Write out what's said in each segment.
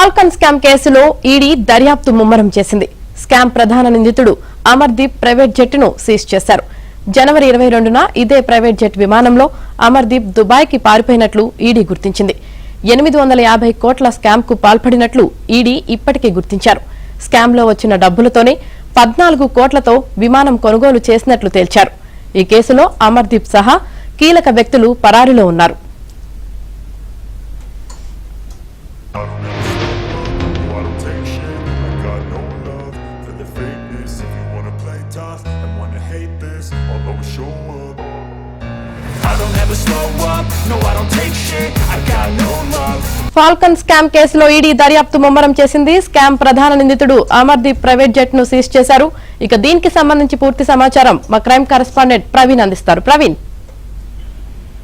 Falcon scam కేసులో ED దర్యాప్తు ముమ్మరం చేసింది. స్కామ్ ప్రధాన నిందితుడు అమర్దీప్ ప్రైవేట్ జెట్ను సీజ్ చేశారు. జనవరి 22న ఇదే ప్రైవేట్ జెట్ విమానంలో అమర్దీప్ దుబాయ్కి పారిపోయినట్లు ఈడీ గుర్తించింది. 850 కోట్ల స్కామ్ కు పాల్పడినట్లు ఈడీ ఇప్పటికే గుర్తించారు. స్కామ్ లో వచ్చిన డబ్బులతోనే 14 కోట్లతో విమానం కొనుగోలు చేసినట్లు తేల్చారు. ఈ కేసులో అమర్దీప్ సహా కీలక వ్యక్తులు పరారీలో ఉన్నారు. ఫాల్కన్ స్కామ్ కేసులో ఈడీ దర్యాప్తు ముమ్మరం చేసింది. స్కామ్ ప్రధాన నిందితుడు అమర్దీప్ ప్రైవేట్ జెట్ ను సీజ్ చేశారు. ఇక దీనికి సంబంధించి పూర్తి సమాచారం మా క్రైమ్ కరెస్పాండెంట్ ప్రవీణ్ అందిస్తారు. ప్రవీణ్,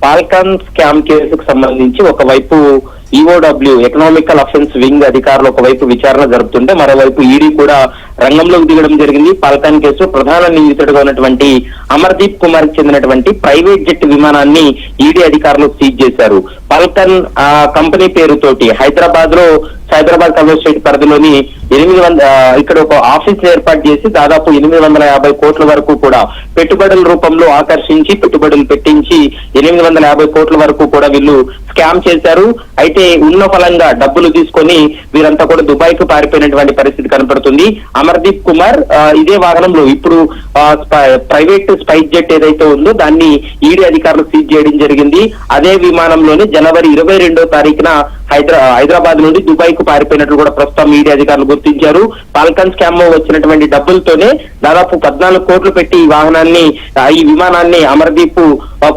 ఫాల్కన్ స్కామ్ కేసుకు సంబంధించి ఒకవైపు ఈఓడబ్ల్యూ ఎకనామికల్ అఫెన్స్ వింగ్ అధికారులు ఒకవైపు విచారణ జరుపుతుంటే మరోవైపు ఈడీ కూడా రంగంలోకి దిగడం జరిగింది. ఫాల్కన్ కేసు ప్రధాన నిందితుడిగా ఉన్నటువంటి అమర్దీప్ కుమార్ కి చెందినటువంటి ప్రైవేట్ జెట్ విమానాన్ని ఈడీ అధికారులు సీజ్ చేశారు. ఫాల్కన్ కంపెనీ పేరుతోటి సైబరాబాద్ కమిషనరేట్ పరిధిలోని 800 ఇక్కడ ఒక ఆఫీస్ ఏర్పాటు చేసి దాదాపు 850 కోట్ల వరకు కూడా పెట్టుబడుల రూపంలో ఆకర్షించి పెట్టుబడులు పెట్టించి 850 కోట్ల వరకు కూడా వీళ్ళు స్కామ్ చేశారు. అయితే ఉన్న ఫలంగా డబ్బులు తీసుకొని వీరంతా కూడా దుబాయ్ కు పారిపోయినటువంటి పరిస్థితి కనపడుతుంది. అమర్దీప్ కుమార్ ఇదే వాహనంలో ఇప్పుడు ప్రైవేట్ స్పైస్ జెట్ ఏదైతే ఉందో దాన్ని ఈడీ అధికారులు సీజ్ చేయడం జరిగింది. అదే విమానంలోనే జనవరి 22వ తారీఖున హైదరాబాద్ నుండి దుబాయ్ కు పారిపోయినట్లు కూడా ప్రస్తుతం ఈడీ అధికారులు గుర్తించారు. ఫాల్కన్ స్కామ్ లో వచ్చినటువంటి డబ్బులతోనే దాదాపు 14 కోట్లు పెట్టి ఈ విమానాన్ని అమర్దీప్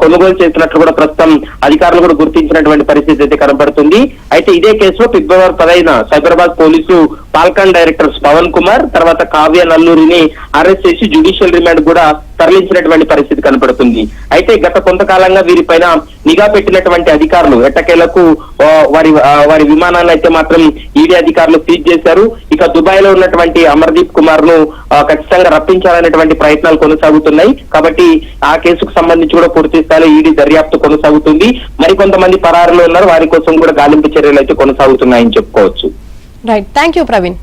కొనుగోలు చేసినట్లు కూడా ప్రస్తుతం అధికారులు కూడా గుర్తించినటువంటి పరిస్థితి అయితే కనబడుతుంది. అయితే ఇదే కేసులో ఫిబ్రవరి 10న Cyberabad police falcon directors Pawan Kumar తర్వాత కావ్య నల్లూరిని అరెస్ట్ చేసి జ్యుడిషియల్ రిమాండ్ కూడా తరలించినటువంటి పరిస్థితి కనపడుతుంది. అయితే గత కొంతకాలంగా వీరిపైన నిఘా పెట్టినటువంటి అధికారులు ఎట్టకేలకు వారి విమానాన్ని అయితే మాత్రం ఈడీ అధికారులు సీజ్ చేశారు. ఇక దుబాయ్ లో ఉన్నటువంటి అమర్దీప్ కుమార్ ను ఖచ్చితంగా రప్పించాలనేటువంటి ప్రయత్నాలు కొనసాగుతున్నాయి. కాబట్టి ఆ కేసుకు సంబంధించి కూడా పూర్తి స్థాయిలో ఈడీ దర్యాప్తు కొనసాగుతుంది. మరికొంతమంది పరారులో ఉన్నారు, వారి కోసం కూడా గాలింపు చర్యలు అయితే కొనసాగుతున్నాయని చెప్పుకోవచ్చు. Right, thank you Praveen.